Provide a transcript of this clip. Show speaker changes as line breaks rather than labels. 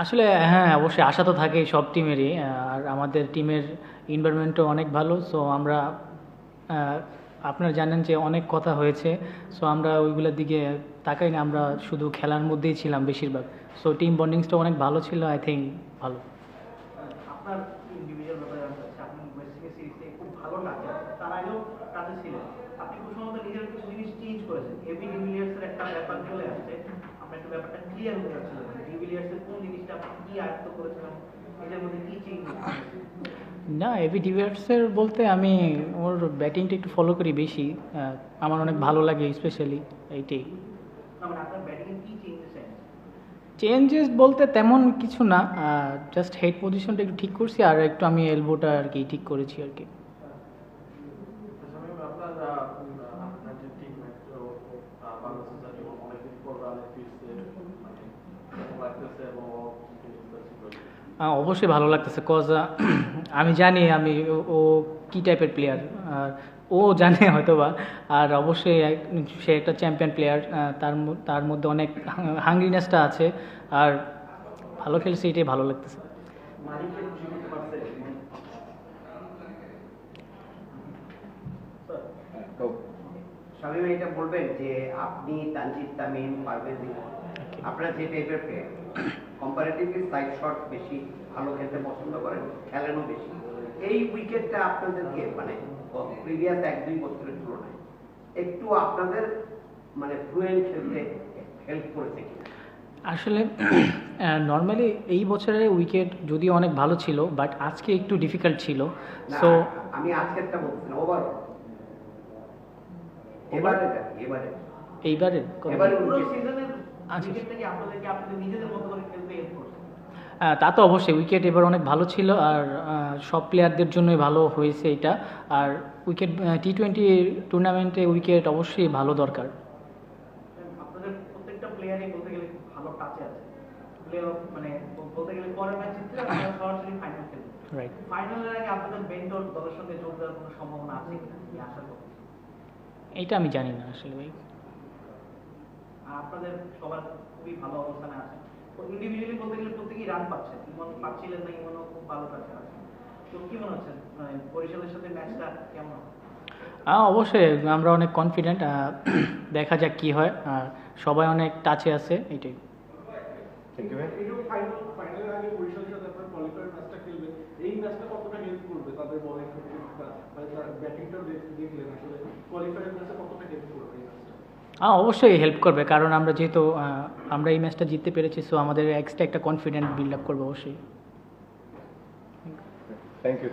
আসলে হ্যাঁ, অবশ্যই আশা তো থাকেই সব টিমেরই। আর আমাদের টিমের এনভায়রনমেন্টও অনেক ভালো। সো আমরা আহ, আপনারা জানেন যে অনেক কথা হয়েছে। সো আমরা ওইগুলোর দিকে তাকাই না, আমরা শুধু খেলার মধ্যেই ছিলাম বেশিরভাগ। সো টিম বন্ডিংসটা অনেক ভালো ছিল, আই থিঙ্ক ভালো।
আপনার ইন্ডিভিজুয়াল ব্যাপারে জানতে চাচ্ছি, আপনি ওয়েস্ট ইন্ডিজ সিরিজে খুব ভালো টাচে আছেন, তার আগেও টাচে ছিলেন। আপনি খুব সম্ভবত নিজের কিছু জিনিস চেঞ্জ করেছেন, এবি ডিভিলিয়ার্সের একটা ব্যাপার চলে আসছে। আপনি একটু ব্যাপারটা ক্লিয়ার হতে চাচ্ছিলেন, ডিভিলিয়ার্সের কোন জিনিসটা আপনি কি আয়ত্ত করেছিলেন, নিজের মধ্যে কি চেঞ্জ করেছেন?
না, এবি ডিভিলিয়ার্সের বলতে আমি ওর ব্যাটিংটা একটু ফলো করি বেশি। আমার অনেক ভালো লাগে স্পেশালি, এইটাই।
না মানে আপনার ব্যাটিং এ কি চেঞ্জেস এনেছেন?
চেঞ্জেস বলতে তেমন কিছু না, জাস্ট হেড পজিশনটা একটু ঠিক করছি, আর একটু আমি এলবোটা আর কি ঠিক করেছি আর কি।
আপনার যে টিমমেট বাংলাদেশের জাতীয় অনেকদিন পর রানে ফিরছে, মানে কেমন লাগতেছে এবং
অবশ্যই ভালো লাগতেছে, কজ আমি জানি ও কী টাইপের প্লেয়ার, আর ও জানে হয়তোবা। আর অবশ্যই সে একটা চ্যাম্পিয়ন প্লেয়ার, তার মধ্যে অনেক হাঙ্গ্রিনেসটা আছে। আর ভালো খেলছে, এটাই ভালো লাগতেছে।
মালিককে খুশি করতে পারছে?
শামীম, এটা বলবেন যে আপনি তানজিদ তামিম পারভেজ ইমন, আপনারা যে টাইপের প্লেয়ার, কম্পারেটিভলি সাইড শট বেশি ভালো খেলতে পছন্দ করেন, খেলেনও বেশি, এই উইকেটটা আপনাদেরকে মানে প্রিভিয়াস 1-2 বছরের তুলনায় একটু আপনাদের মানে ফ্লুয়েন্ট খেলতে হেল্প করেছে কিনা?
আসলে নর্মালি এই বছরের উইকেট যদিও অনেক ভালো ছিল, বাট আজকে একটু ডিফিকাল্ট ছিল।
না,
সো
আমি আজকেরটা বলছি না, ওভারঅল এবারে এবারে
এইবারে
এবারে
পুরো
উইকেট
সিজনের
আচ্ছা।
উইকেটটা কি আপনাদেরকে আপনাদের নিজেদের মতো করে খেলতে হেল্প করছে?
তা তো অবশ্যই, উইকেট এবার অনেক ভালো ছিল, আর সব প্লেয়ারদের জন্যই ভালো হয়েছে এটা। আর উইকেট টি-20 টুর্নামেন্টে উইকেট অবশ্যই ভালো দরকার।
আপনাদের প্রত্যেকটা প্লেয়ারই বলতে গেলে খুব ভালো টাচে আছে। প্লে অফ মানে বলতে গেলে পরের ম্যাচ জিতলে আপনারা সরাসরি ফাইনাল খেলবেন।
রাইট।
ফাইনালের আগে আপনাদের বেন্টর দলের সঙ্গে যোগ দেওয়ার কোনো সম্ভাবনা আছে কিনা, কি আশা করছেন?
এইটা আমি জানি না আসলে ভাই।
আর আপনাদের সবার খুবই ভালো অবস্থানে আছে। তো ইন্ডিভিজুয়ালি বলতে গেলে প্রত্যেকেই রান পাচ্ছে, ইমন পাচ্ছিলেন না, ইমনও খুব ভালো টাচে আছে। তো কি মনে হচ্ছে মানে বরিশালের সাথে ম্যাচটা কেমন?
অবশ্যই আমরা অনেক কনফিডেন্ট, দেখা যাক কি হয়। আর সবাই অনেক টাচে আছে, এইটাই।
Thank you. একটু ফাইনালের আগে বরিশালের সাথে আপনার কোয়ালিফায়ার ম্যাচটা খেলবেন, এই ম্যাচটা কতটা হেল্প করবে তাদের বলিং মানে তার ব্যাটিংটাও দেখলেন, আসলে কোয়ালিফায়ার ম্যাচে কতটা হেল্প করবে এই ম্যাচটা?
অবশ্যই হেল্প করবে, কারণ আমরা যেহেতু আমরা এই ম্যাচটা জিততে পেরেছি, সো আমাদের এক্সট্রা একটা কনফিডেন্ট বিল্ড আপ করবে অবশ্যই।
Thank you.